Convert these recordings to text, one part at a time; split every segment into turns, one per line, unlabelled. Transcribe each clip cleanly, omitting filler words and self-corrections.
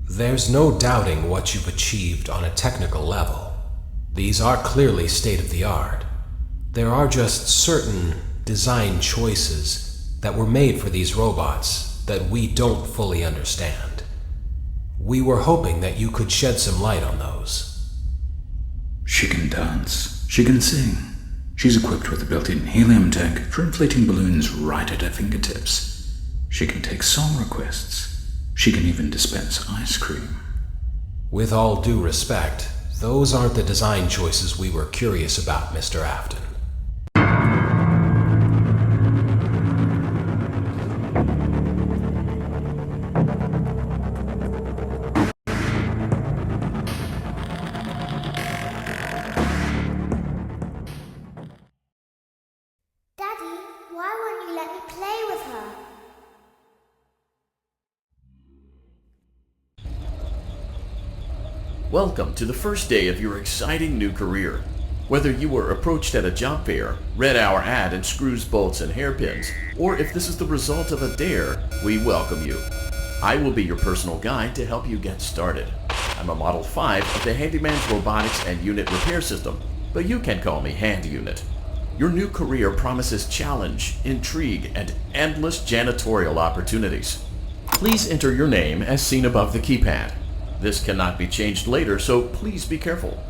There's no doubting what you've achieved on a technical level. These are clearly state-of-the-art. There are just certain design choices that were made for these robots that we don't fully understand. We were hoping that you could shed some light on those.
She can dance. She can sing. She's equipped with a built-in helium tank for inflating balloons right at her fingertips. She can take song requests. She can even dispense ice cream.
With all due respect, those aren't the design choices we were curious about, Mr. Afton.
Daddy, why won't you let me play with her?
Welcome to the first day of your exciting new career. Whether you were approached at a job fair, read our ad in screws, bolts, and hairpins, or if this is the result of a dare, we welcome you. I will be your personal guide to help you get started. I'm a Model 5 of the Handyman's Robotics and Unit Repair System, but you can call me Hand Unit. Your new career promises challenge, intrigue, and endless janitorial opportunities. Please enter your name as seen above the keypad. This cannot be changed later, so please be careful.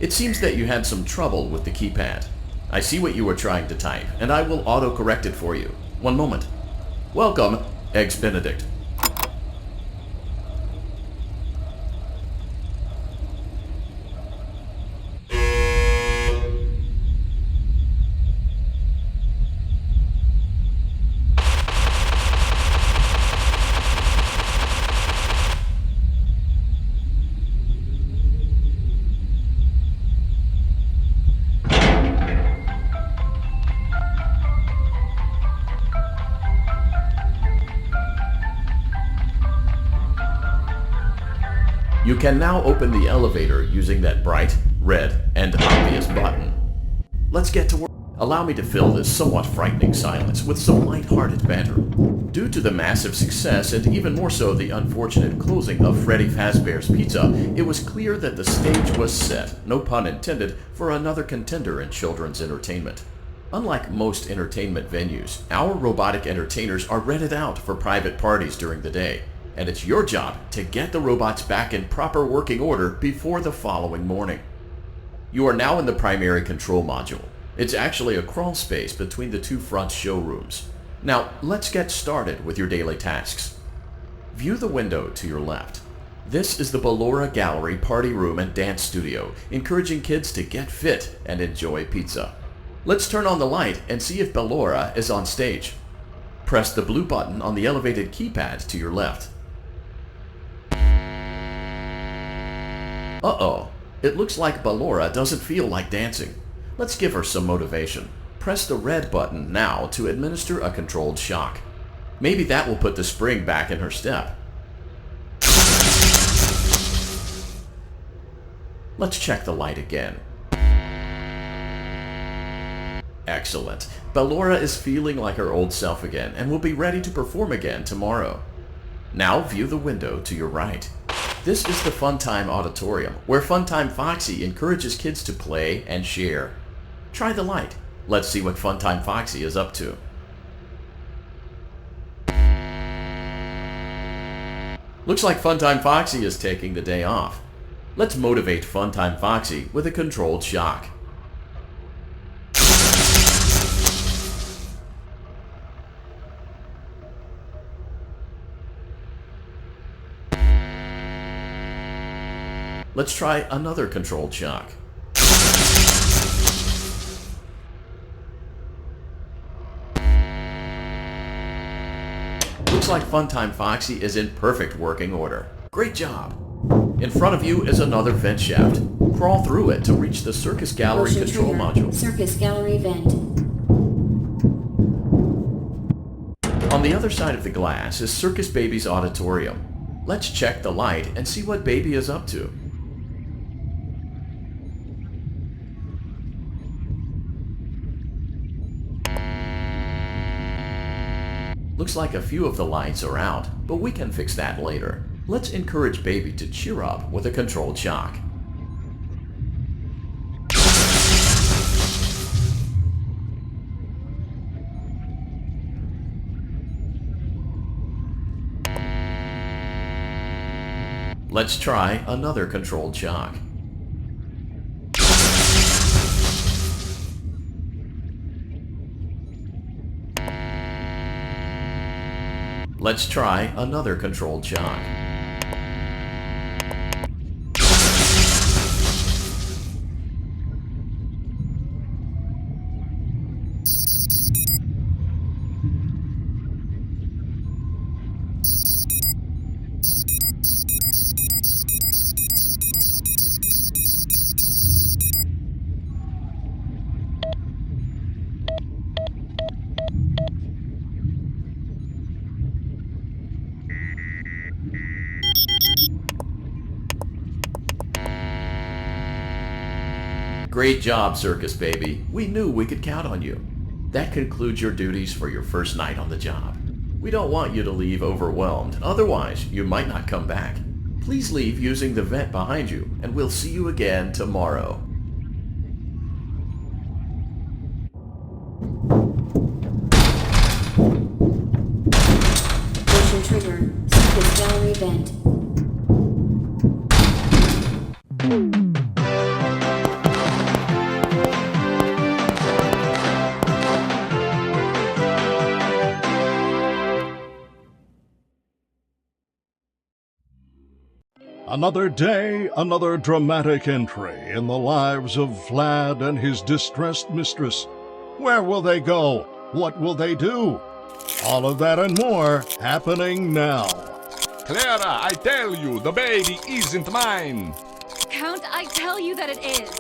It seems that you had some trouble with the keypad. I see what you were trying to type, and I will auto-correct it for you. One moment. Welcome, Eggs Benedict. You can now open the elevator using that bright, red, and obvious button. Let's get to work. Allow me to fill this somewhat frightening silence with some light-hearted banter. Due to the massive success, and even more so the unfortunate closing of Freddy Fazbear's Pizza, it was clear that the stage was set, no pun intended, for another contender in children's entertainment. Unlike most entertainment venues, our robotic entertainers are rented out for private parties during the day. And it's your job to get the robots back in proper working order before the following morning. You are now in the primary control module. It's actually a crawl space between the two front showrooms. Now, let's get started with your daily tasks. View the window to your left. This is the Ballora Gallery Party Room and Dance Studio, encouraging kids to get fit and enjoy pizza. Let's turn on the light and see if Ballora is on stage. Press the blue button on the elevated keypad to your left. Uh-oh, it looks like Ballora doesn't feel like dancing. Let's give her some motivation. Press the red button now to administer a controlled shock. Maybe that will put the spring back in her step. Let's check the light again. Excellent. Ballora is feeling like her old self again and will be ready to perform again tomorrow. Now view the window to your right. This is the Funtime Auditorium, where Funtime Foxy encourages kids to play and share. Try the light. Let's see what Funtime Foxy is up to. Looks like Funtime Foxy is taking the day off. Let's motivate Funtime Foxy with a controlled shock. Let's try another controlled shock. Looks like Funtime Foxy is in perfect working order. Great job! In front of you is another vent shaft. Crawl through it to reach the Circus Gallery control module.
Circus Gallery vent.
On the other side of the glass is Circus Baby's auditorium. Let's check the light and see what Baby is up to. Looks like a few of the lights are out, but we can fix that later. Let's encourage Baby to cheer up with a controlled shock. Let's try another controlled shock. Let's try another controlled shock. Great job, Circus Baby. We knew we could count on you. That concludes your duties for your first night on the job. We don't want you to leave overwhelmed, otherwise you might not come back. Please leave using the vent behind you, and we'll see you again tomorrow.
Motion trigger. Circuit gallery vent.
Another day, another dramatic entry in the lives of Vlad and his distressed mistress. Where will they go? What will they do? All of that and more happening now.
Clara, I tell you, the baby isn't mine.
Count, I tell you that it is.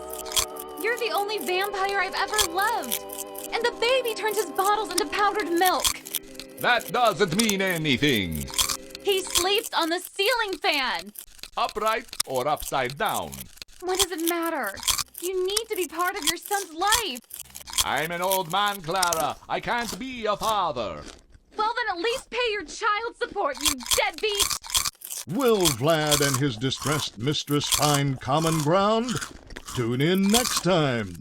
You're the only vampire I've ever loved. And the baby turns his bottles into powdered milk.
That doesn't mean anything.
He sleeps on the ceiling fan.
Upright or upside down.
What does it matter? You need to be part of your son's life.
I'm an old man, Clara. I can't be a father.
Well, then at least pay your child support, you deadbeat.
Will Vlad and his distressed mistress find common ground? Tune in next time.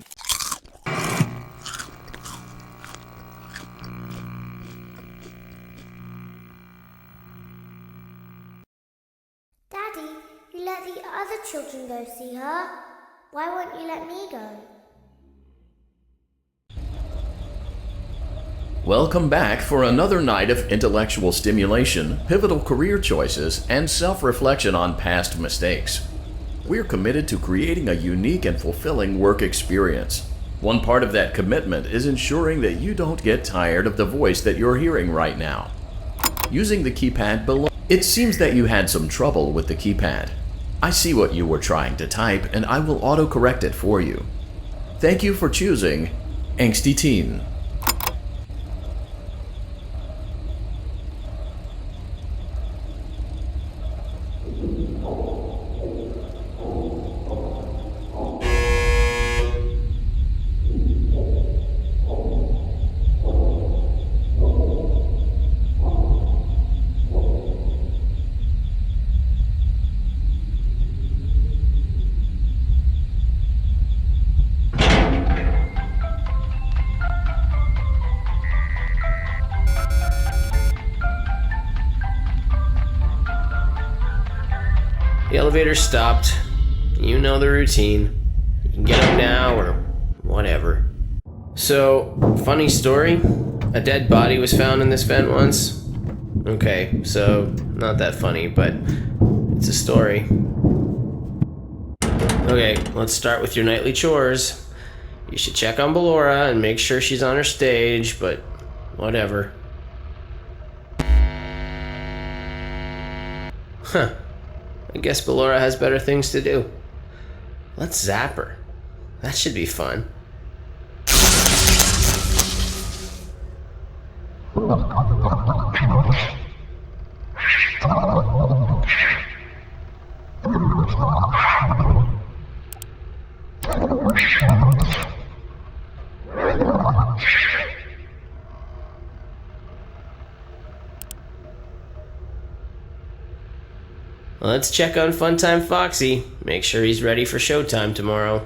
Daddy, you let the other children go see her. Why won't you let me go?
Welcome back for another night of intellectual stimulation, pivotal career choices, and self-reflection on past mistakes. We're committed to creating a unique and fulfilling work experience. One part of that commitment is ensuring that you don't get tired of the voice that you're hearing right now. Using the keypad below, it seems that you had some trouble with the keypad. I see what you were trying to type, and I will autocorrect it for you. Thank you for choosing Angsty Teen.
The elevator stopped. You know the routine. You can get up now or whatever. So, funny story. A dead body was found in this vent once. Okay, so not that funny, but it's a story. Okay, let's start with your nightly chores. You should check on Ballora and make sure she's on her stage, but whatever. Huh. I guess Ballora has better things to do. Let's zap her. That should be fun. Let's check on Funtime Foxy. Make sure he's ready for showtime tomorrow.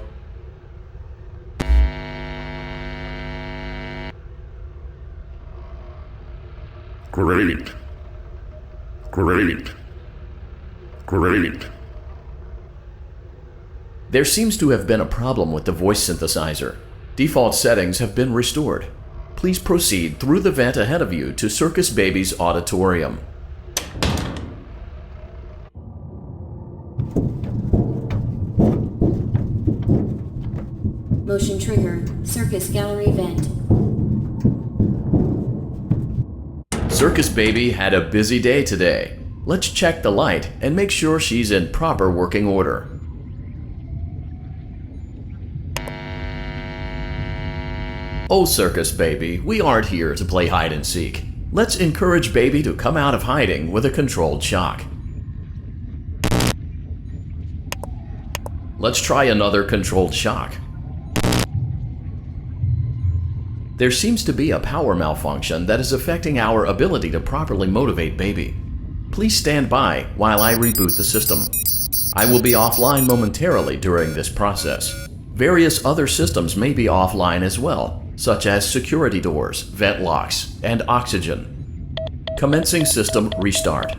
Great. Great. Great.
There seems to have been a problem with the voice synthesizer. Default settings have been restored. Please proceed through the vent ahead of you to Circus Baby's auditorium.
Motion trigger. Circus gallery vent.
Circus Baby had a busy day today. Let's check the light and make sure she's in proper working order. Oh, Circus Baby, we aren't here to play hide and seek. Let's encourage Baby to come out of hiding with a controlled shock. Let's try another controlled shock. There seems to be a power malfunction that is affecting our ability to properly motivate Baby. Please stand by while I reboot the system. I will be offline momentarily during this process. Various other systems may be offline as well, such as security doors, vent locks, and oxygen. Commencing system restart.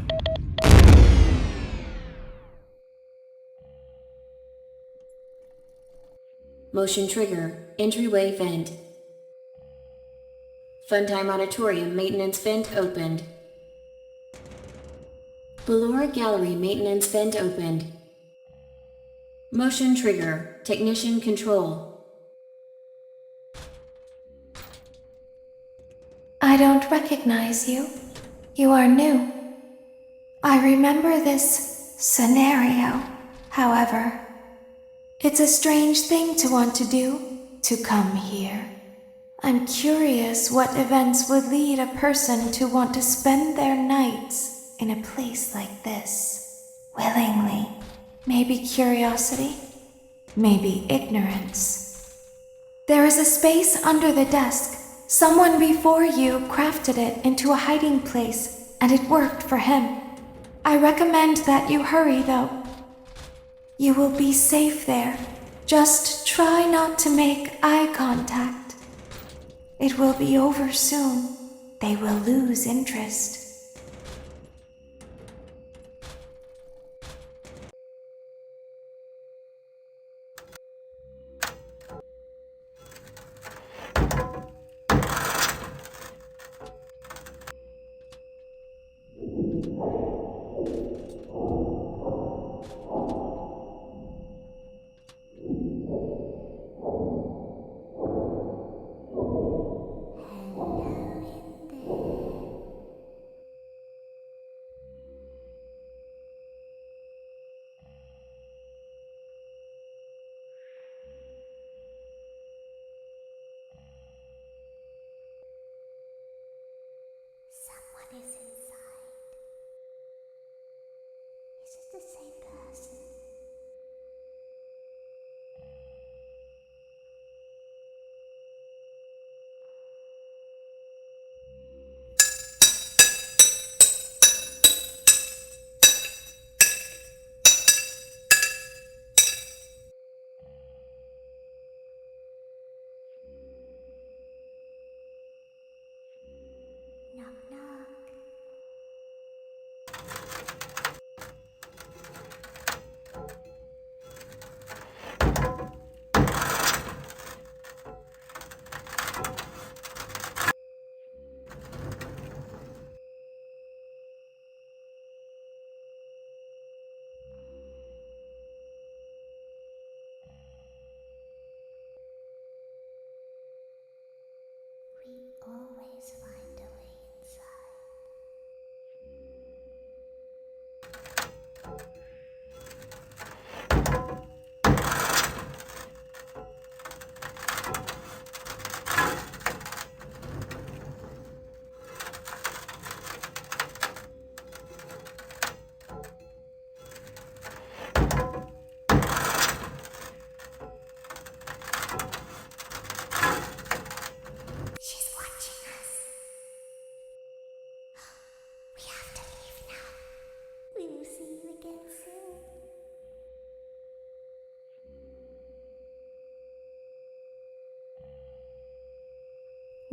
Motion trigger. Entryway vent. Funtime Auditorium maintenance vent opened. Ballora Gallery maintenance vent opened. Motion trigger. Technician control.
I don't recognize you. You are new. I remember this scenario, however. It's a strange thing to want to do, to come here. I'm curious what events would lead a person to want to spend their nights in a place like this, willingly. Maybe curiosity, maybe ignorance. There is a space under the desk. Someone before you crafted it into a hiding place, and it worked for him. I recommend that you hurry, though. You will be safe there. Just try not to make eye contact. It will be over soon. They will lose interest.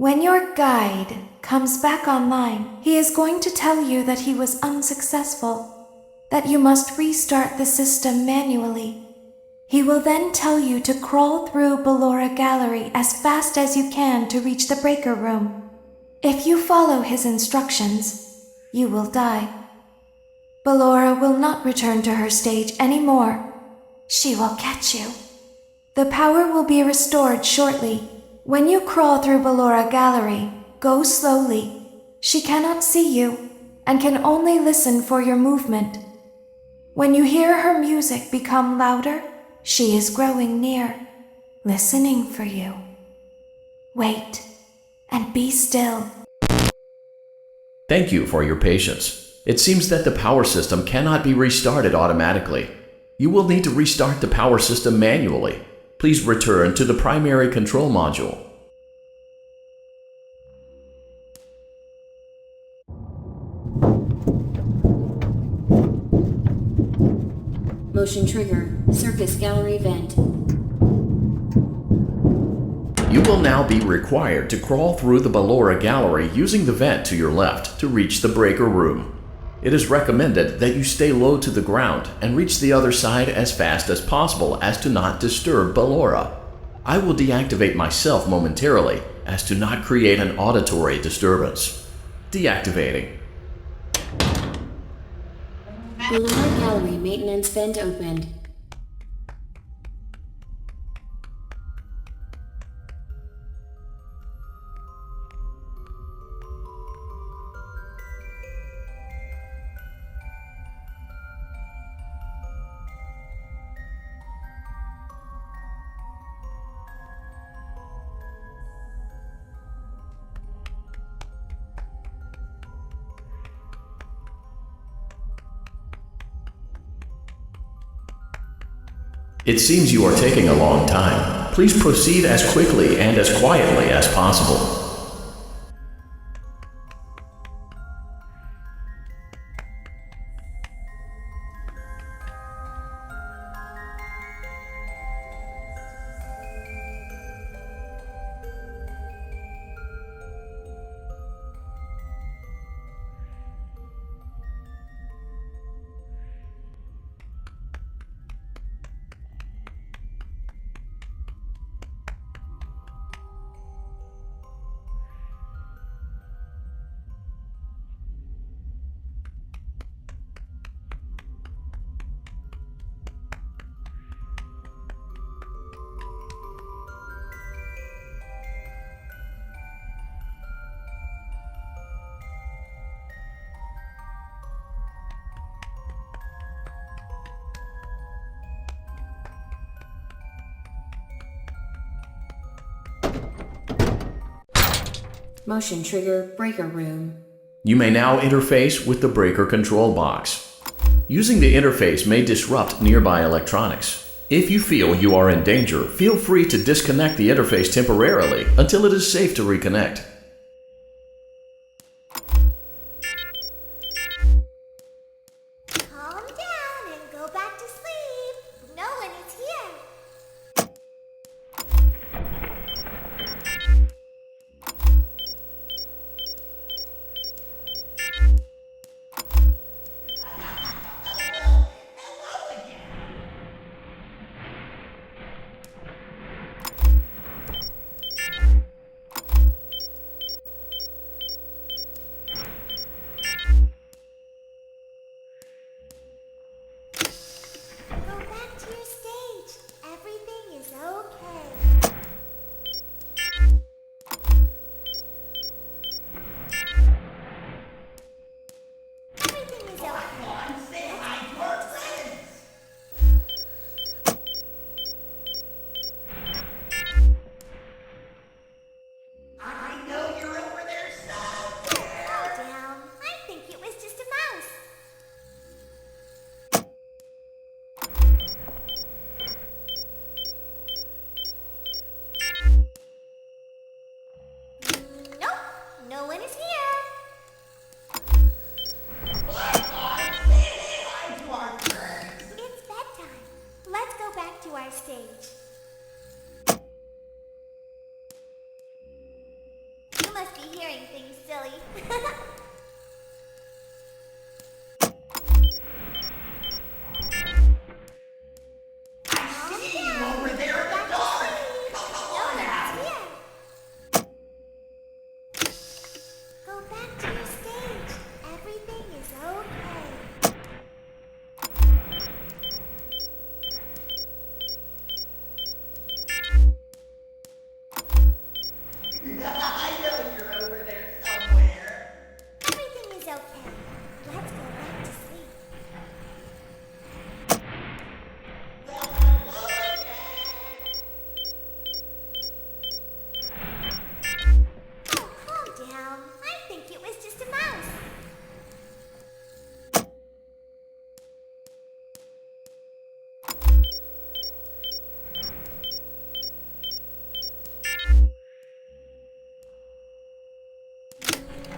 When your guide comes back online, he is going to tell you that he was unsuccessful, that you must restart the system manually. He will then tell you to crawl through Ballora Gallery as fast as you can to reach the breaker room. If you follow his instructions, you will die. Ballora will not return to her stage anymore. She will catch you. The power will be restored shortly. When you crawl through Ballora Gallery, go slowly. She cannot see you and can only listen for your movement. When you hear her music become louder, she is growing near, listening for you. Wait and be still.
Thank you for your patience. It seems that the power system cannot be restarted automatically. You will need to restart the power system manually. Please return to the primary control module.
Motion trigger, circus gallery vent.
You will now be required to crawl through the Ballora Gallery using the vent to your left to reach the breaker room. It is recommended that you stay low to the ground and reach the other side as fast as possible as to not disturb Ballora. I will deactivate myself momentarily as to not create an auditory disturbance. Deactivating.
Ballora Gallery maintenance vent opened.
It seems you are taking a long time. Please proceed as quickly and as quietly as possible.
Motion trigger, breaker room.
You may now interface with the breaker control box. Using the interface may disrupt nearby electronics. If you feel you are in danger, feel free to disconnect the interface temporarily until it is safe to reconnect.
Calm down and go back to sleep. Nolan is here. Go back to your stage. Everything is okay. Everything is okay. Calm down. I think it was just a mouse. Nope, no one is here. It's bedtime. Let's go back to our stage. hearing things, silly.
Over there in the dark. Come on now.
Go back to your stage. Everything is okay.
I know you're over there somewhere.
Everything is okay. Let's go back to sleep. Oh, calm down. I think it was just a mouse.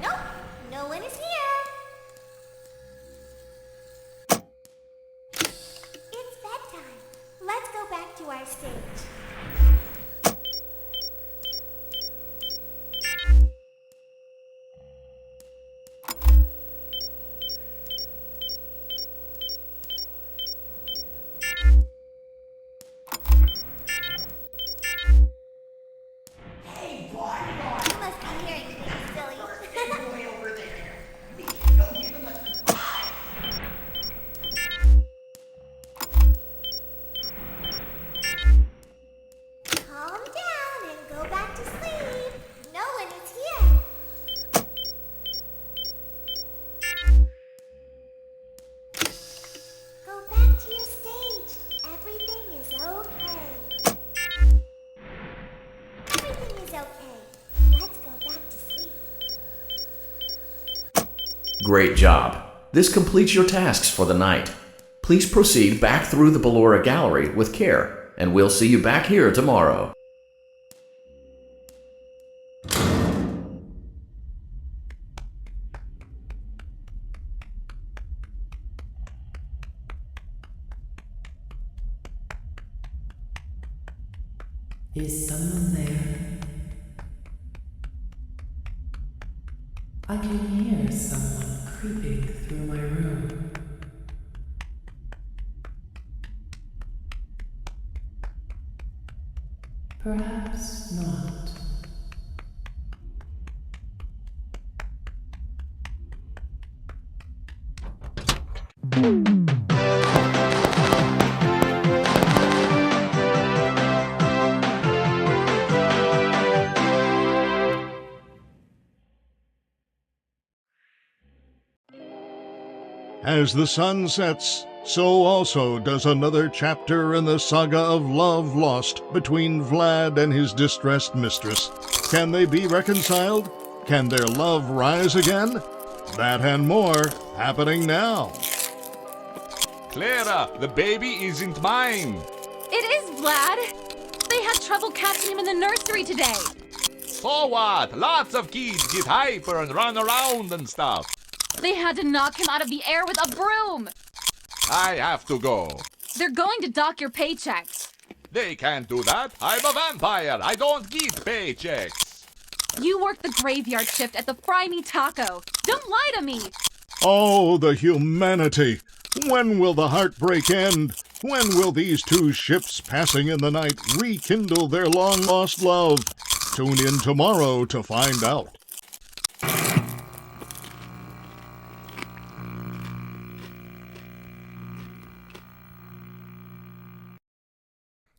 Nope, no one is here. It's bedtime. Let's go back to our stage.
Hey, boy,
You must be hearing things, silly.
boy over there. We can go give him a surprise.
Calm down and go back to sleep. No one is here. Go back to your stage. Everything is okay. Everything is okay. Let's go back to sleep.
Great job. This completes your tasks for the night. Please proceed back through the Ballora Gallery with care, and we'll see you back here tomorrow.
Is someone there? I can hear someone creeping through my room. Perhaps not.
As the sun sets, so also does another chapter in the saga of love lost between Vlad and his distressed mistress. Can they be reconciled? Can their love rise again? That and more happening now.
Clara, the baby isn't mine.
It is Vlad. They had trouble catching him in the nursery today.
So what? Lots of kids get hyper and run around and stuff.
They had to knock him out of the air with a broom.
I have to go.
They're going to dock your paychecks.
They can't do that. I'm a vampire. I don't get paychecks.
You work the graveyard shift at the Fry Me Taco. Don't lie to me.
Oh, the humanity! When will the heartbreak end? When will these two ships passing in the night rekindle their long-lost love? Tune in tomorrow to find out.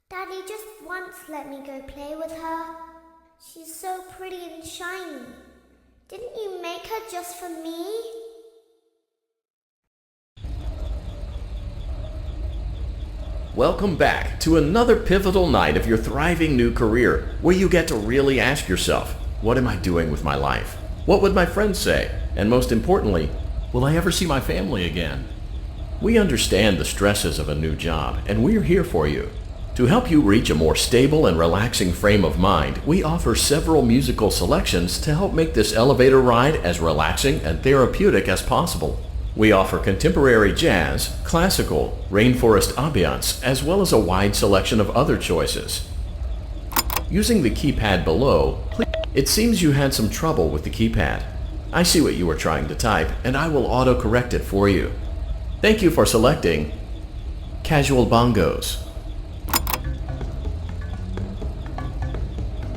Daddy just once let me go play with her. She's so pretty and shiny. Didn't you make her just for me?
Welcome back to another pivotal night of your thriving new career, where you get to really ask yourself, what am I doing with my life? What would my friends say? And most importantly, will I ever see my family again? We understand the stresses of a new job, and we're here for you. To help you reach a more stable and relaxing frame of mind, we offer several musical selections to help make this elevator ride as relaxing and therapeutic as possible. We offer contemporary jazz, classical, rainforest ambiance, as well as a wide selection of other choices. Using the keypad below, please It seems you had some trouble with the keypad. I see what you were trying to type, and I will auto-correct it for you. Thank you for selecting Casual Bongos.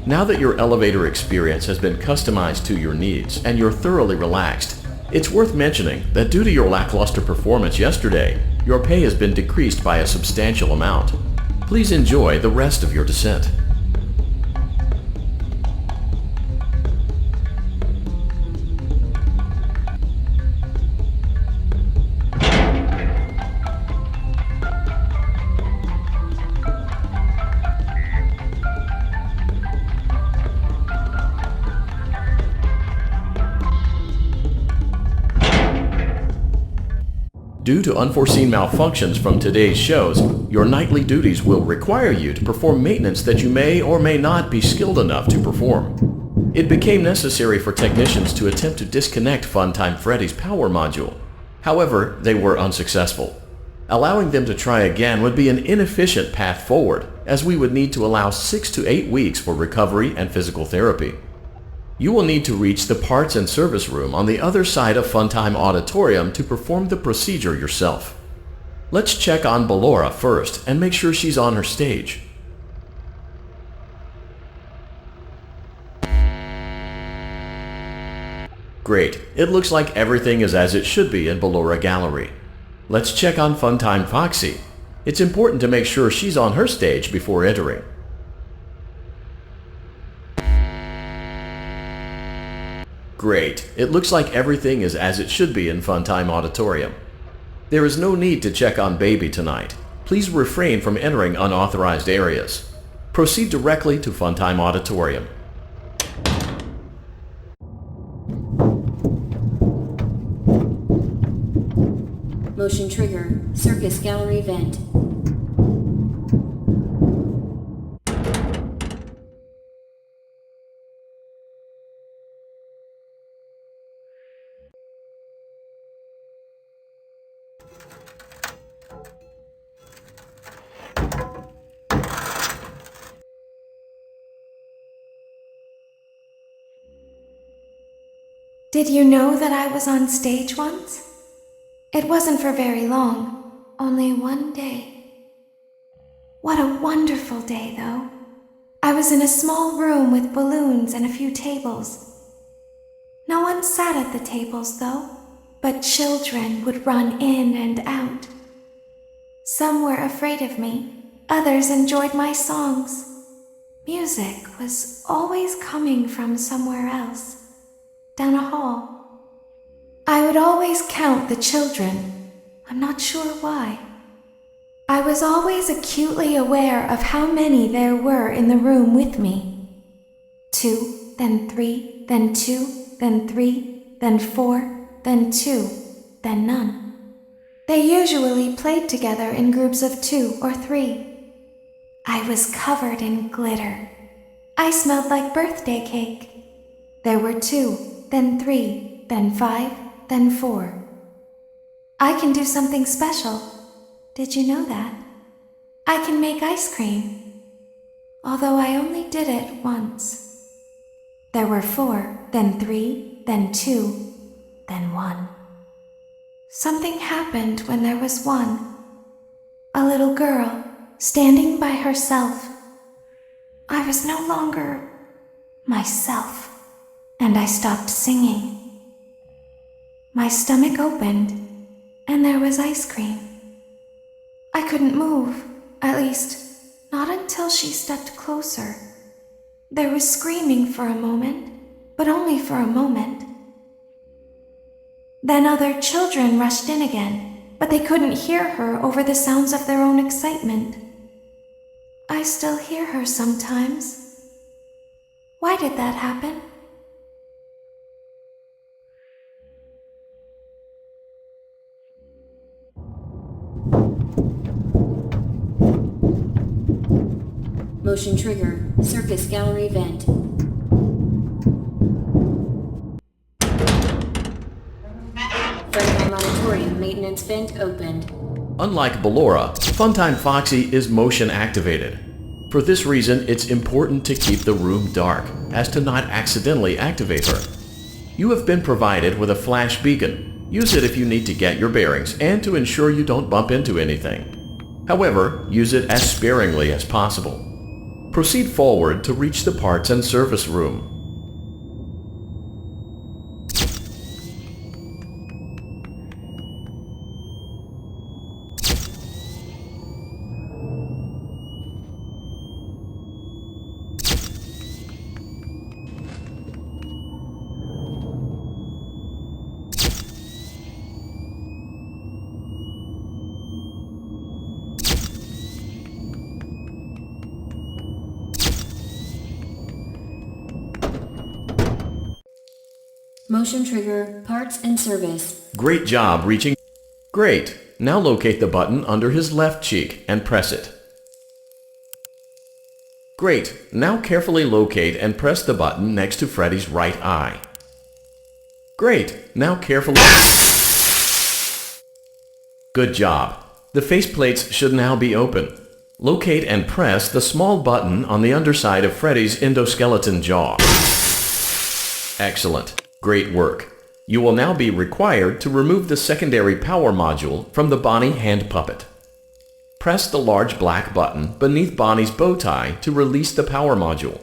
Now that your elevator experience has been customized to your needs and you're thoroughly relaxed, it's worth mentioning that due to your lackluster performance yesterday, your pay has been decreased by a substantial amount. Please enjoy the rest of your descent. Due to unforeseen malfunctions from today's shows, your nightly duties will require you to perform maintenance that you may or may not be skilled enough to perform. It became necessary for technicians to attempt to disconnect Funtime Freddy's power module. However, they were unsuccessful. Allowing them to try again would be an inefficient path forward, as we would need to allow 6 to 8 weeks for recovery and physical therapy. You will need to reach the parts and service room on the other side of Funtime Auditorium to perform the procedure yourself. Let's check on Ballora first and make sure she's on her stage. Great, it looks like everything is as it should be in Ballora Gallery. Let's check on Funtime Foxy. It's important to make sure she's on her stage before entering. Great. It looks like everything is as it should be in Funtime Auditorium. There is no need to check on Baby tonight. Please refrain from entering unauthorized areas. Proceed directly to Funtime Auditorium.
Motion trigger. Circus gallery vent.
Did you know that I was on stage once? It wasn't for very long, only one day. What a wonderful day, though. I was in a small room with balloons and a few tables. No one sat at the tables, though, but children would run in and out. Some were afraid of me, others enjoyed my songs. Music was always coming from somewhere else. Down a hall. I would always count the children. I'm not sure why. I was always acutely aware of how many there were in the room with me. 2, then 3, then 2, then 3, then 4, then 2, then none. They usually played together in groups of 2 or 3. I was covered in glitter. I smelled like birthday cake. There were 2. Then 3, then 5, then 4. I can do something special. Did you know that? I can make ice cream. Although I only did it once. There were 4, then 3, then 2, then 1. Something happened when there was 1. A little girl standing by herself. I was no longer myself. And I stopped singing. My stomach opened, and there was ice cream. I couldn't move, at least, not until she stepped closer. There was screaming for a moment, but only for a moment. Then other children rushed in again, but they couldn't hear her over the sounds of their own excitement. I still hear her sometimes. Why did that happen?
Motion trigger. Circus gallery vent. Funtime Auditorium maintenance vent opened.
Unlike Ballora, Funtime Foxy is motion activated. For this reason, it's important to keep the room dark, as to not accidentally activate her. You have been provided with a flash beacon. Use it if you need to get your bearings and to ensure you don't bump into anything. However, use it as sparingly as possible. Proceed forward to reach the parts and service room.
Motion trigger, parts and service.
Great job reaching. Great. Now locate the button under his left cheek and press it. Great. Now carefully locate and press the button next to Freddy's right eye. Great. Now carefully... Good job. The faceplates should now be open. Locate and press the small button on the underside of Freddy's endoskeleton jaw. Excellent. Great work. You will now be required to remove the secondary power module from the Bonnie hand puppet. Press the large black button beneath Bonnie's bow tie to release the power module.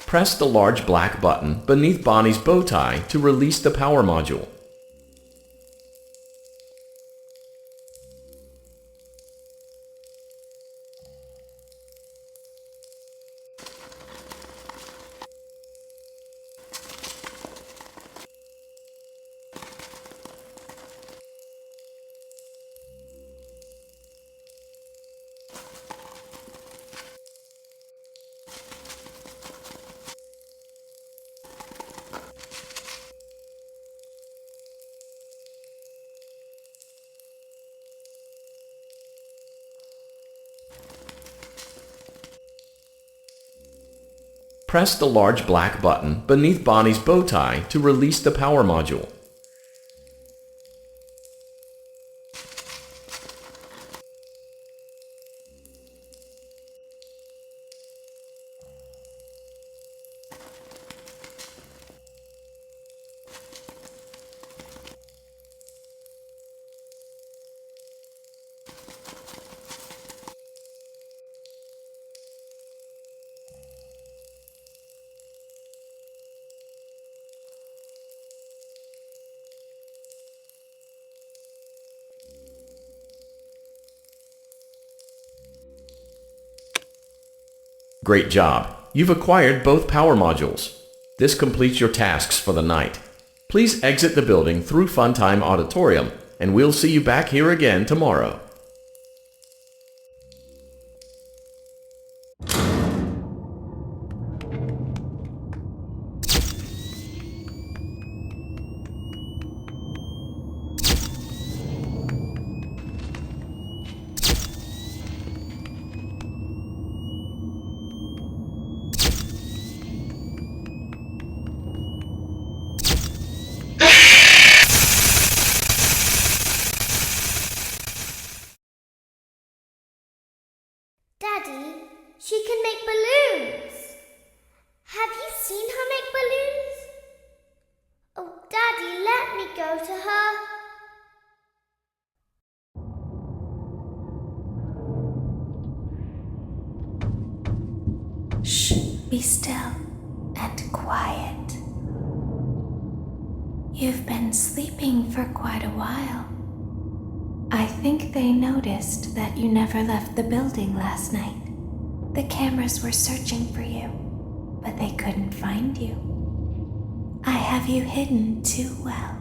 Press the large black button beneath Bonnie's bow tie to release the power module. Press the large black button beneath Bonnie's bow tie to release the power module. Great job. You've acquired both power modules. This completes your tasks for the night. Please exit the building through Funtime Auditorium, and we'll see you back here again tomorrow.
Daddy, she can make balloons. Have you seen her make balloons? Oh, Daddy, let me go to her.
Shh, be still and quiet. You've been sleeping for quite a while. I think they noticed that you never left the building last night. The cameras were searching for you, but they couldn't find you. I have you hidden too well.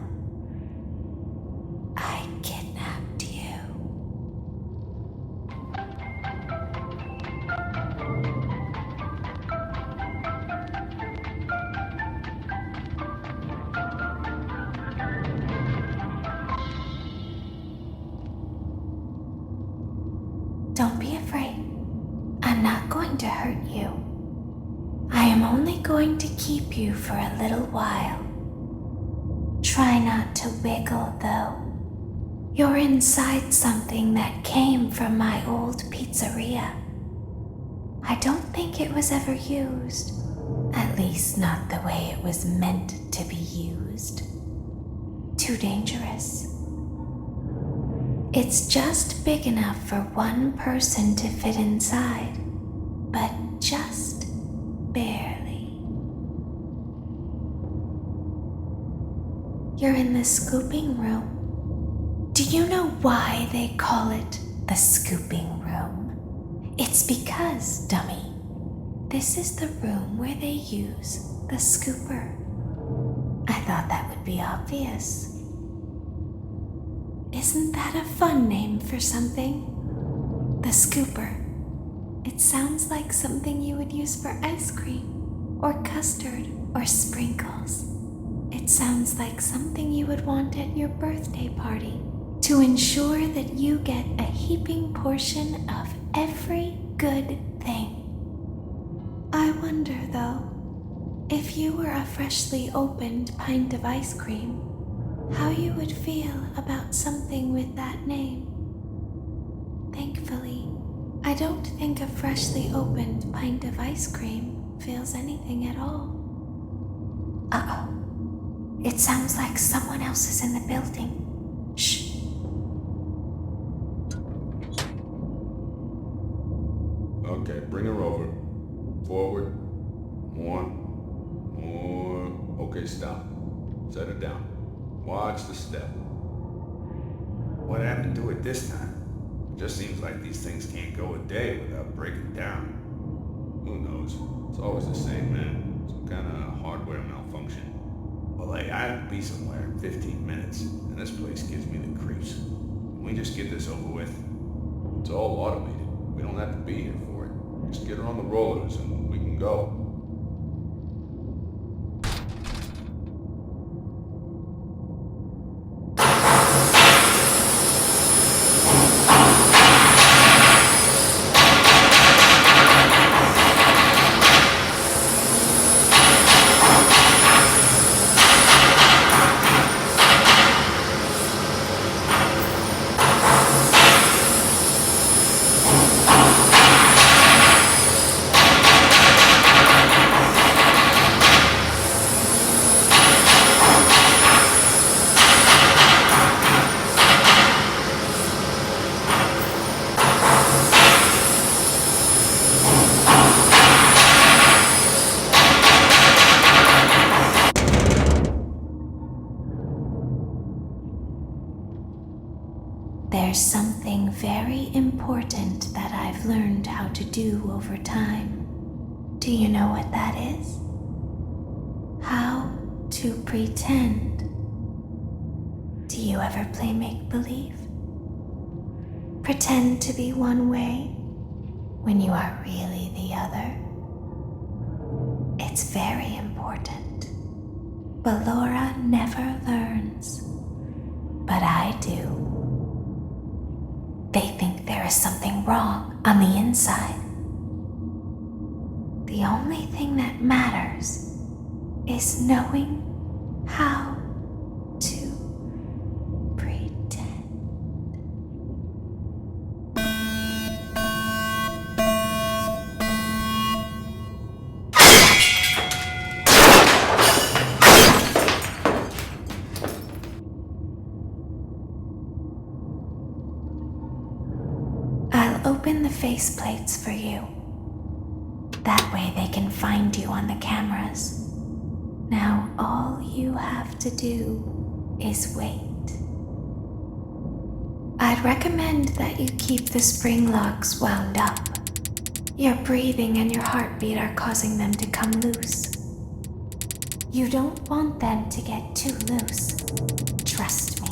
I kidnapped you. Don't be afraid. I'm not going to hurt you. I am only going to keep you for a little while. Try not to wiggle, though. You're inside something that came from my old pizzeria. I don't think it was ever used. At least not the way it was meant to be used. Too dangerous. It's just big enough for one person to fit inside, but just barely. You're in the scooping room. Do you know why they call it the scooping room? It's because, dummy, this is the room where they use the scooper. I thought that would be obvious. Isn't that a fun name for something? The scooper. It sounds like something you would use for ice cream, or custard, or sprinkles. It sounds like something you would want at your birthday party to ensure that you get a heaping portion of every good thing. I wonder, though, if you were a freshly opened pint of ice cream, how you would feel about something with that name. Thankfully, I don't think a freshly opened pint of ice cream feels anything at all. Uh-oh. It sounds like someone else is in the building. Shh.
Okay, bring her over. Forward. More. Okay, stop. Set her down. Watch the step.
What happened to it this time? It just seems like these things can't go a day without breaking down.
Who knows? It's always the same, man. Some kind of hardware malfunction.
Well, hey, I'll be somewhere in 15 minutes, and this place gives me the creeps. Can we just get this over with?
It's all automated. We don't have to be here for it. Just get her on the rollers and we can go.
There's something very important that I've learned how to do over time. Do you know what that is? How to pretend. Do you ever play make-believe? Pretend to be one way when you are really the other. It's very important. But Laura never learns. But I do. They think there is something wrong on the inside. The only thing that matters is knowing how to pretend. I'll open the faceplates for you. That way they can find you on the cameras. Now all you have to do is wait. I'd recommend that you keep the spring locks wound up. Your breathing and your heartbeat are causing them to come loose. You don't want them to get too loose. Trust me.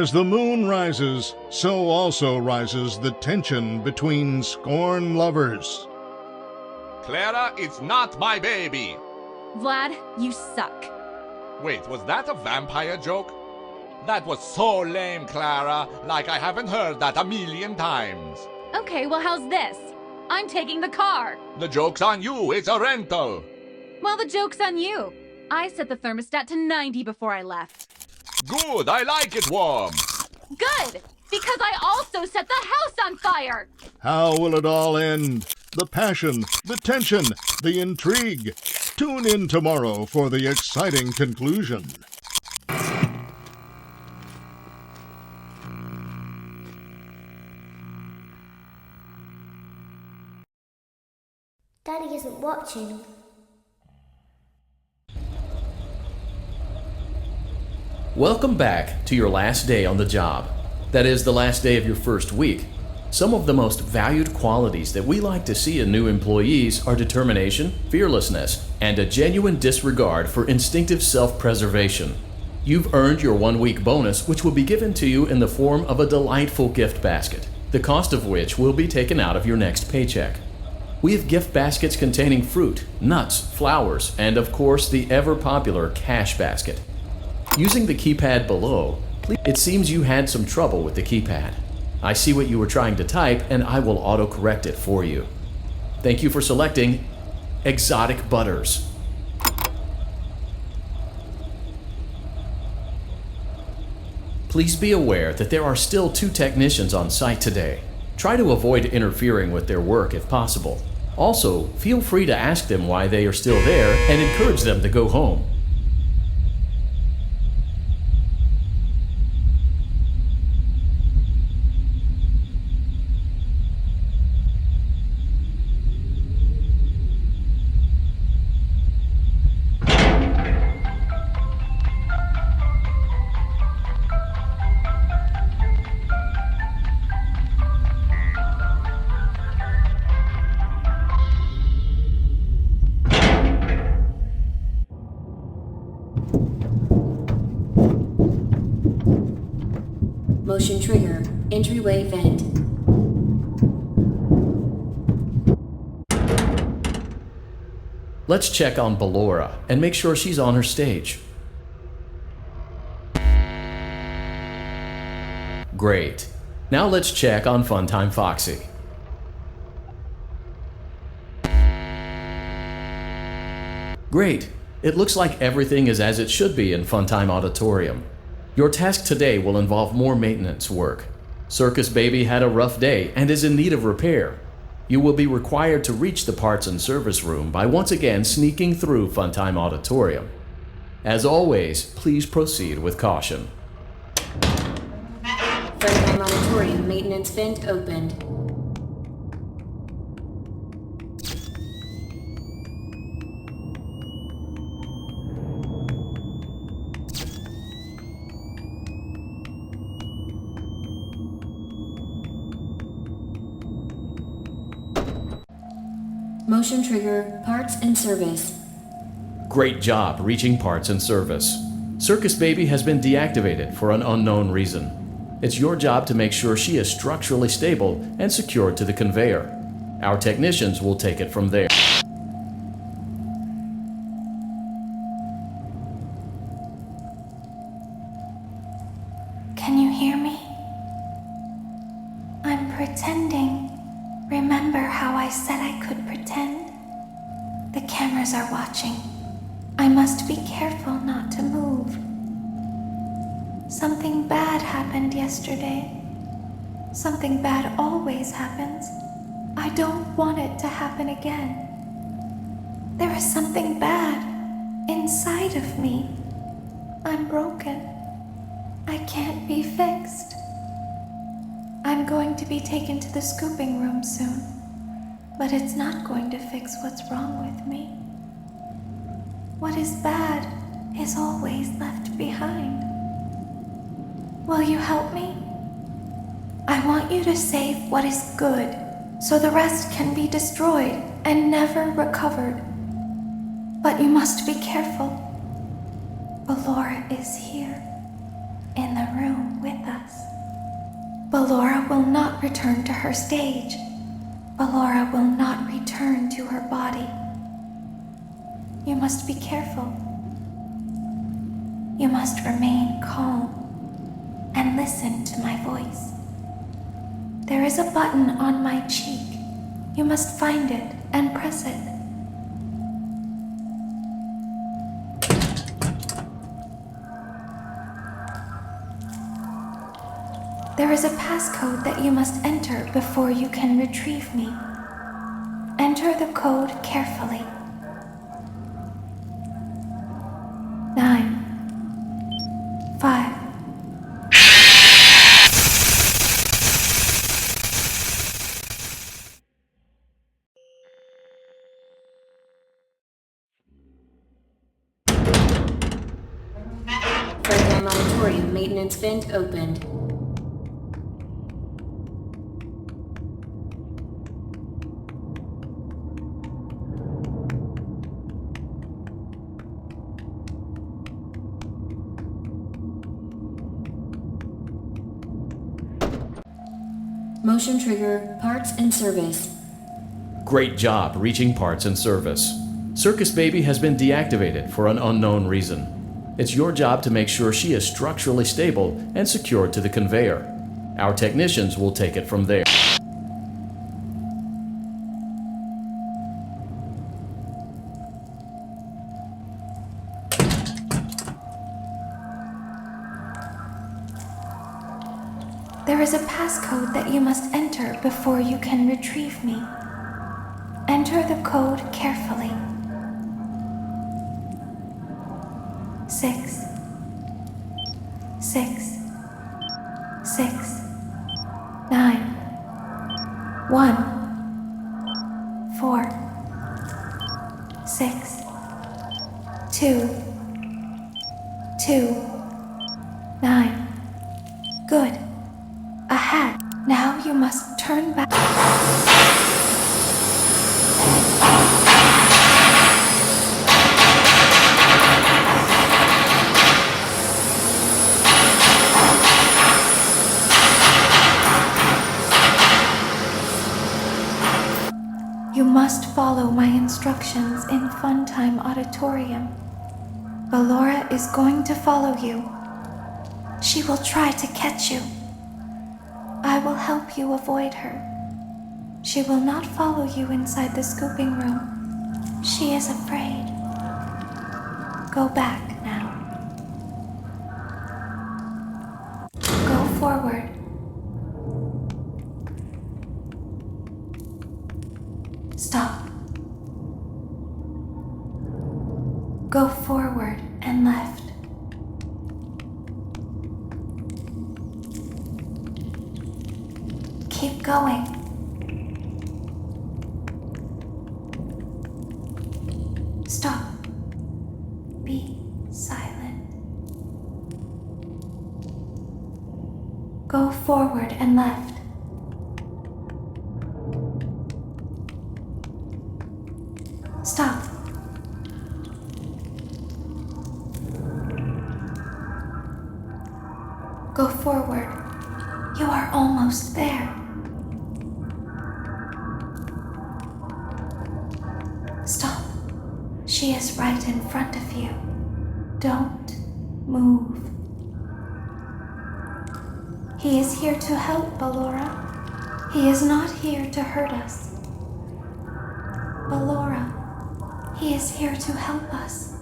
As the moon rises, so also rises the tension between scorn lovers.
Clara, it's not my baby.
Vlad, you suck.
Wait, was that a vampire joke? That was so lame, Clara. Like I haven't heard that a million times.
Okay, well, how's this? I'm taking the car.
The joke's on you. It's a rental.
Well, the joke's on you. I set the thermostat to 90 before I left.
Good, I like it warm.
Good, because I also set the house on fire.
How will it all end? The passion, the tension, the intrigue. Tune in tomorrow for the exciting conclusion.
Daddy isn't watching.
Welcome back to your last day on the job. That is, the last day of your first week. Some of the most valued qualities that we like to see in new employees are determination, fearlessness, and a genuine disregard for instinctive self-preservation. You've earned your 1-week bonus, which will be given to you in the form of a delightful gift basket, the cost of which will be taken out of your next paycheck. We have gift baskets containing fruit, nuts, flowers, and of course the ever-popular cash basket. Using the keypad below, it seems you had some trouble with the keypad. I see what you were trying to type and I will auto-correct it for you. Thank you for selecting Exotic Butters. Please be aware that there are still 2 technicians on site today. Try to avoid interfering with their work if possible. Also, feel free to ask them why they are still there and encourage them to go home.
Motion trigger. Entryway vent.
Let's check on Ballora and make sure she's on her stage. Great. Now let's check on Funtime Foxy. Great. It looks like everything is as it should be in Funtime Auditorium. Your task today will involve more maintenance work. Circus Baby had a rough day and is in need of repair. You will be required to reach the parts and service room by once again sneaking through Funtime Auditorium. As always, please proceed with caution.
Funtime Auditorium maintenance vent opened. Motion trigger, parts and service.
Great job reaching parts and service. Circus Baby has been deactivated for an unknown reason. It's your job to make sure she is structurally stable and secured to the conveyor. Our technicians will take it from there.
Can you hear me? I'm pretending. Remember how I said I could pretend? The cameras are watching. I must be careful not to move. Something bad happened yesterday. Something bad always happens. I don't want it to happen again. There is something bad inside of me. I'm broken. I can't be fixed. I'm going to be taken to the scooping room soon, but it's not going to fix what's wrong with me. What is bad is always left behind. Will you help me? I want you to save what is good, so the rest can be destroyed and never recovered. But you must be careful. Ballora is here, in the room with us. Ballora will not return to her stage. Ballora will not return to her body. You must be careful. You must remain calm and listen to my voice. There is a button on my cheek. You must find it and press it. There is a passcode that you must enter before you can retrieve me. Enter the code carefully. 9, 5.
Funtime Auditorium maintenance vent opened. Motion trigger, parts and service.
Great job reaching parts and service. Circus Baby has been deactivated for an unknown reason. It's your job to make sure she is structurally stable and secured to the conveyor. Our technicians will take it from there.
is a passcode that you must enter before you can retrieve me. Enter the code carefully. 6 6 6 9 1 4 6 2 2 9. Good. A hat. Now you must turn back. You must follow my instructions in Funtime Auditorium. Ballora is going to follow you. She will try to catch you. I will help you avoid her. She will not follow you inside the scooping room. She is afraid. Go back now. Go forward. Stop. Go forward and left. Keep going. Stop. Be silent. Go forward and left. Stop. Go forward. You are almost there. Stop. She is right in front of you. Don't move. He is here to help, Ballora. He is not here to hurt us. Ballora, he is here to help us.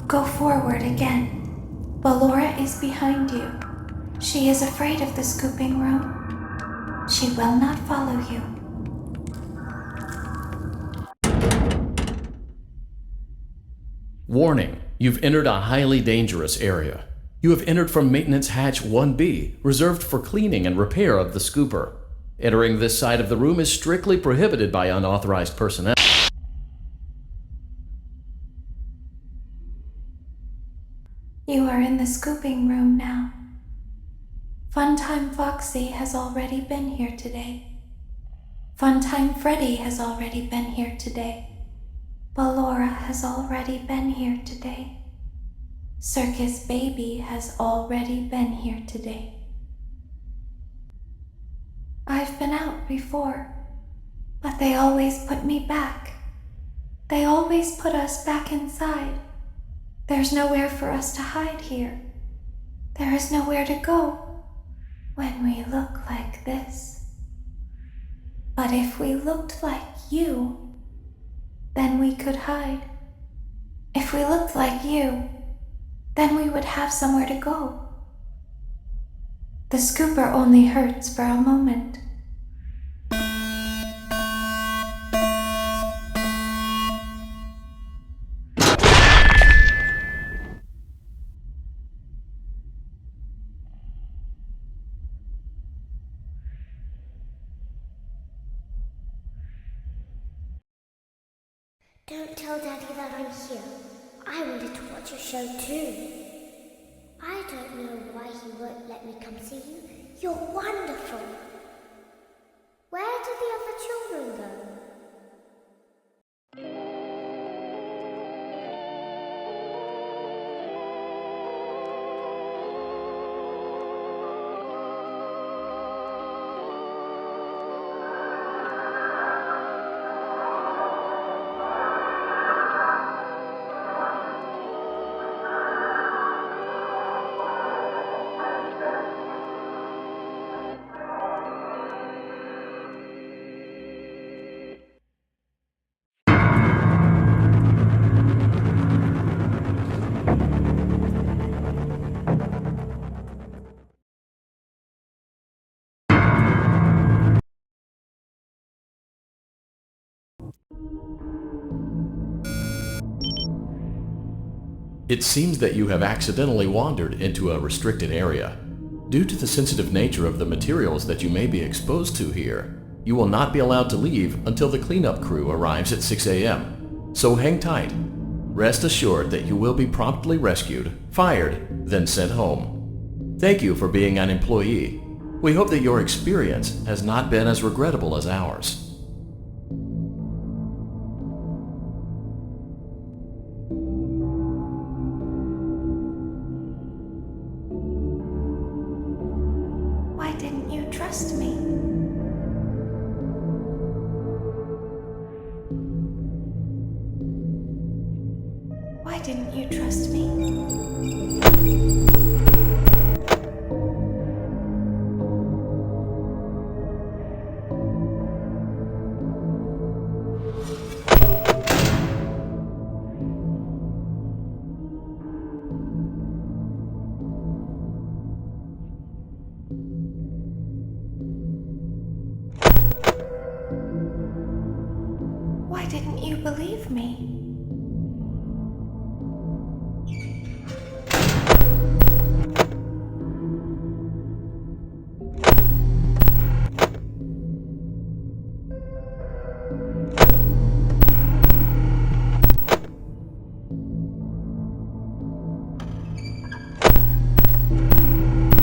Go forward again. Ballora is behind you. She is afraid of the scooping room. She will not follow you.
Warning, you've entered a highly dangerous area. You have entered from Maintenance Hatch 1B, reserved for cleaning and repair of the scooper. Entering this side of the room is strictly prohibited by unauthorized personnel.
You are in the scooping room now. Funtime Foxy has already been here today. Funtime Freddy has already been here today. Ballora has already been here today. Circus Baby has already been here today. I've been out before, but they always put me back. They always put us back inside. There's nowhere for us to hide here. There is nowhere to go when we look like this. But if we looked like you, then we could hide. If we looked like you, then we would have somewhere to go. The scooper only hurts for a moment.
Don't tell Daddy that I'm here. I wanted to watch a show too. I don't know why he won't let me come see you. You're wonderful. Where did the other children go?
It seems that you have accidentally wandered into a restricted area. Due to the sensitive nature of the materials that you may be exposed to here, you will not be allowed to leave until the cleanup crew arrives at 6 a.m. So hang tight. Rest assured that you will be promptly rescued, fired, then sent home. Thank you for being an employee. We hope that your experience has not been as regrettable as ours.
Why didn't you trust me? Why didn't you trust me? Why didn't you believe me?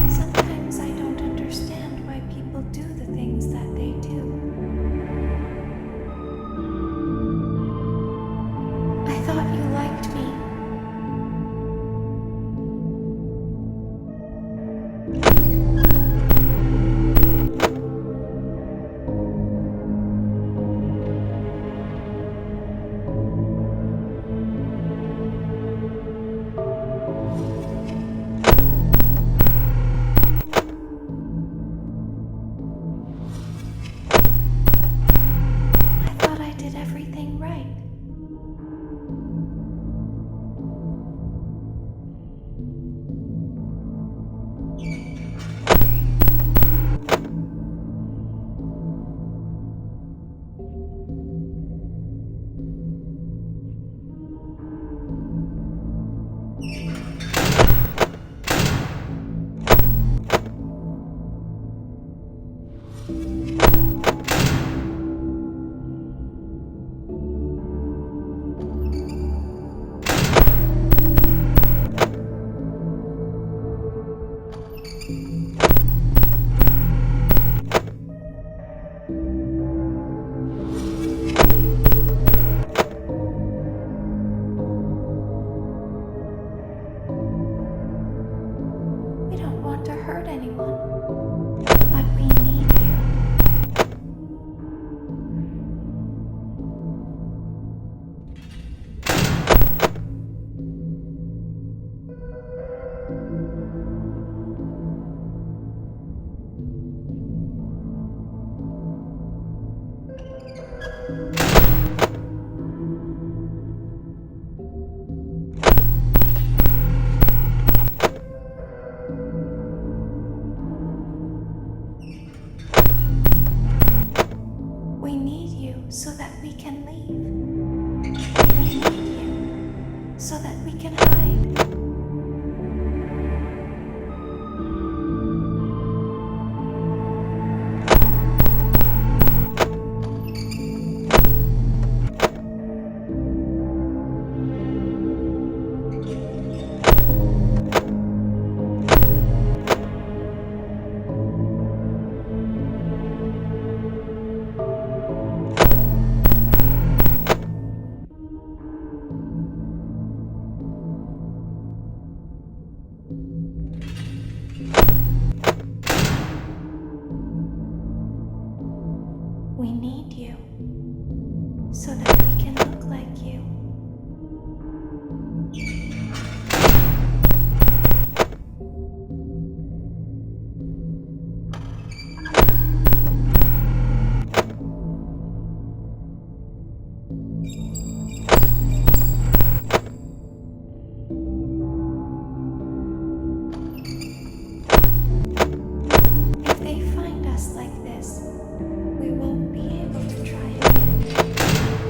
Sometimes I don't understand why people do the things that they do. I thought you liked me. I thought I did everything right. We don't want to hurt anyone, but we need you. We need you so that we can leave. We need you so that we can hide. We need you so that we can look like you. If they find us like this, we won't be able to try again.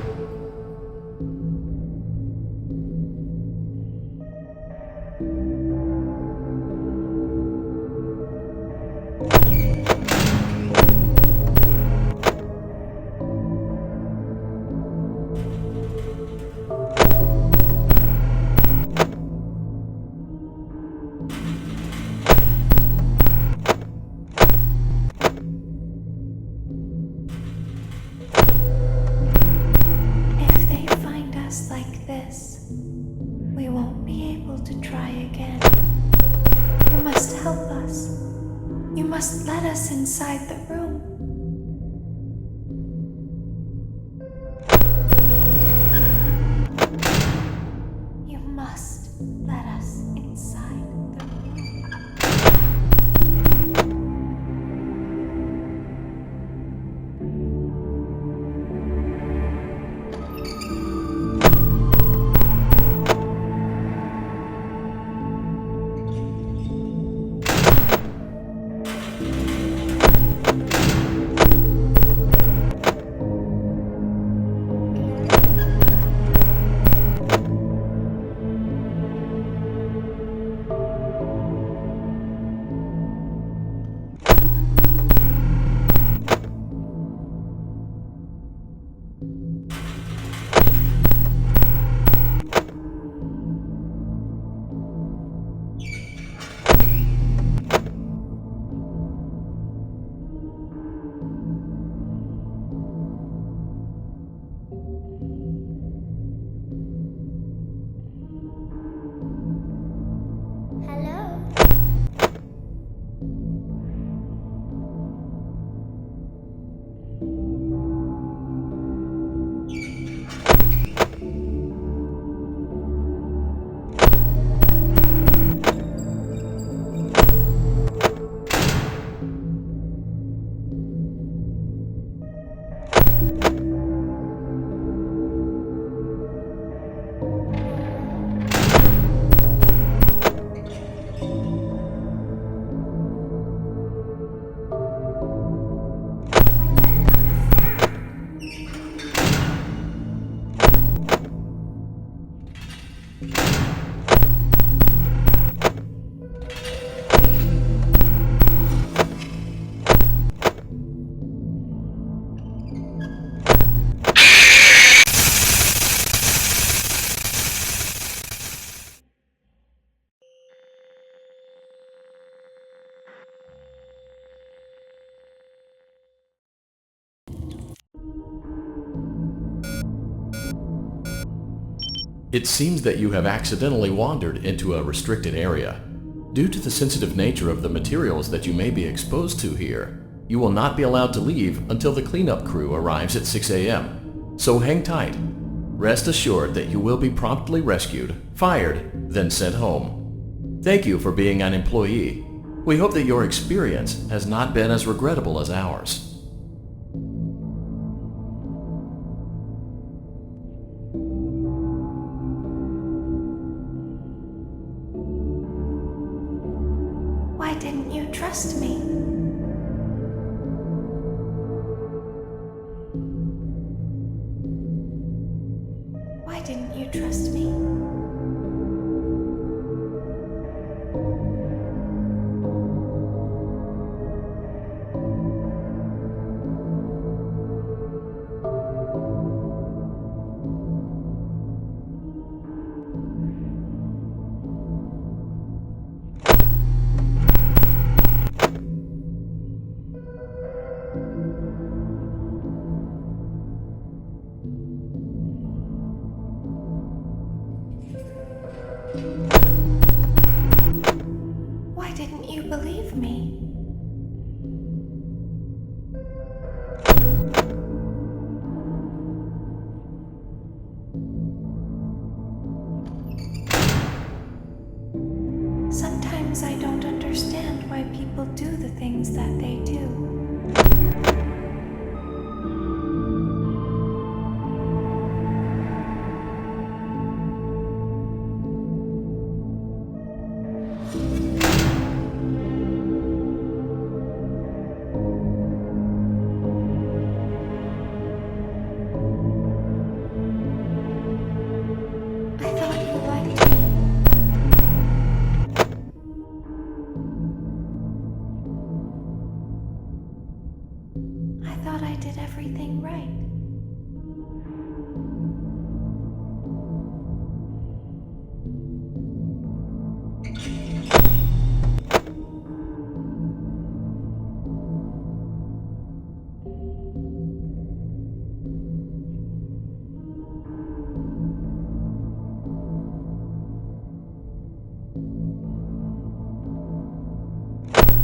must let us inside the room. You must let us inside the room.
Hello?
It seems that you have accidentally wandered into a restricted area. Due to the sensitive nature of the materials that you may be exposed to here, you will not be allowed to leave until the cleanup crew arrives at 6 a.m. So hang tight. Rest assured that you will be promptly rescued, fired, then sent home. Thank you for being an employee. We hope that your experience has not been as regrettable as ours.
Why didn't you trust me? Why didn't you trust me? Why didn't you believe me? Sometimes I don't understand why people do the things that they do. I thought you liked me. I thought I did everything right.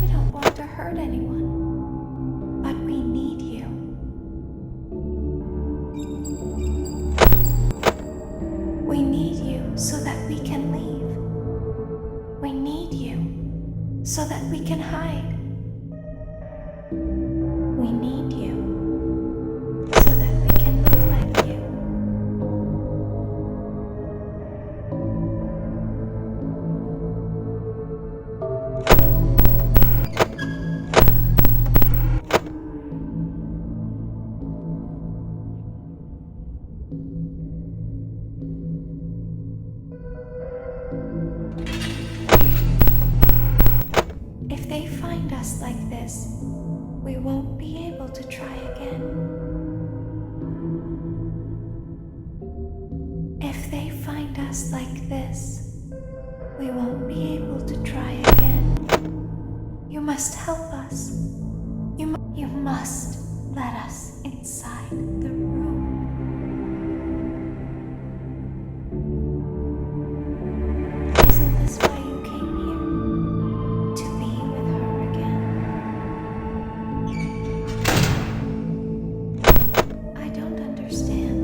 We don't want to hurt anyone. this, we won't be able to try again. If they find us like this, we won't be able to try again. You must help us. You must let us inside the room. Isn't this why you came here? To be with her again? I don't understand.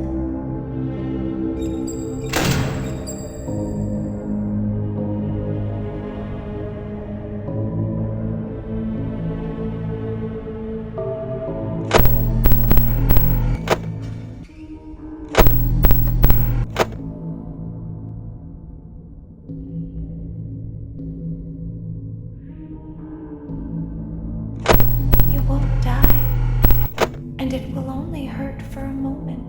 You won't die, and it will only hurt for a moment.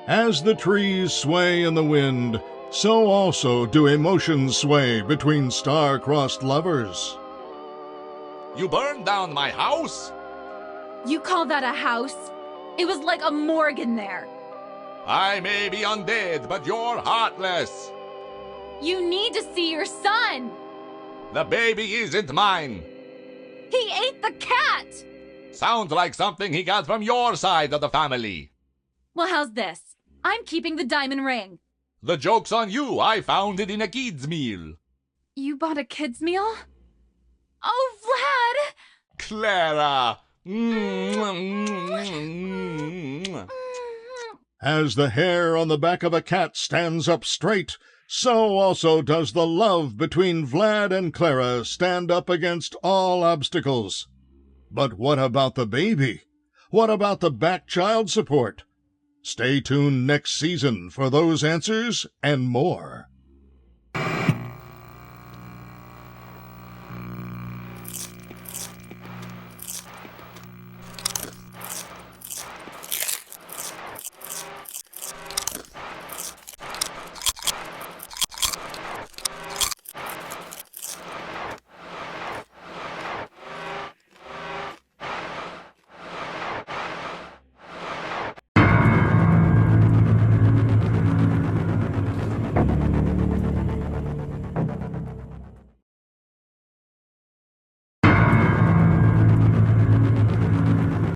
As the trees sway in the wind, so also do emotions sway between star-crossed lovers.
You burned down my house?
You call that a house? It was like a morgue in there.
I may be undead, but you're heartless.
You need to see your son.
The baby isn't mine.
He ate the cat.
Sounds like something he got from your side of the family.
Well, how's this? I'm keeping the diamond ring.
The joke's on you. I found it in a kid's meal.
You bought a kid's meal? Oh, Vlad!
Clara!
As the hair on the back of a cat stands up straight, so also does the love between Vlad and Clara stand up against all obstacles. But what about the baby? What about the back child support? Stay tuned next season for those answers and more.